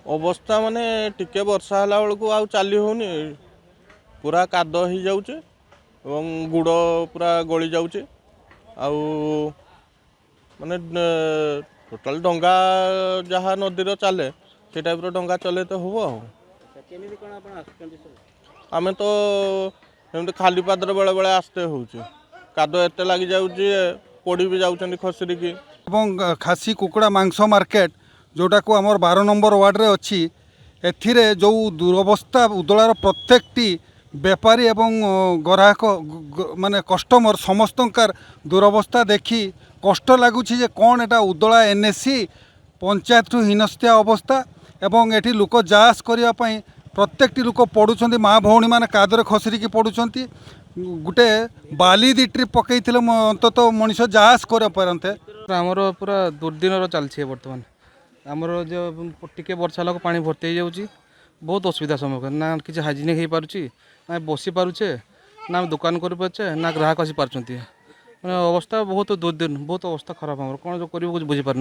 अवस्था माने टिके वर्षा होला बेलू आउ चली होनी पूरा काद हो जाऊे गुड़ पूरा गली जाऊे आउ माने टोटाल डंगा जहाँ नदी चले से टाइप डंगा चले तो हम आम तो एमती खाली पादर बेले बेले आसते होचे काद एत लग जाऊे पड़ी भी जाऊँ खसरिकी खासी कुकुड़ा मांस मार्केट जोटा को आमर 12 नंबर वार्ड रे अच्छी एथिरे जो दुरवस्था उदलार प्रत्येकटी बेपारी एवं ग्राहक माने कस्टमर समस्तंकार दुरवस्था देखी कष्ट लगुच कौन एटा उदला एनएससी पंचायत हीनस्थिया अवस्था एवं एठी लोक जास करने प्रत्येकटी लोक पड़ुंट माँ भौणी मैंने कादर खसरिकी पड़ुंट गोटे बाली दी ट्रिप पकई अंतत मनीष जास कर पारते आमर पूरा दुर्दिन चलती है बर्तमान आमर जो टिके वर्षा लोक पानी भर्ती हो जाऊँगी बहुत असुविधा सम्मुखीन ना कि हाइजेनिक हो पारुची ना बसी पारुचे ना दुकान कर पारे ना ग्राहक आसी पार्टी अवस्था बहुत दुर्दिन बहुत अवस्था खराब आम कौन कर बुझीपार।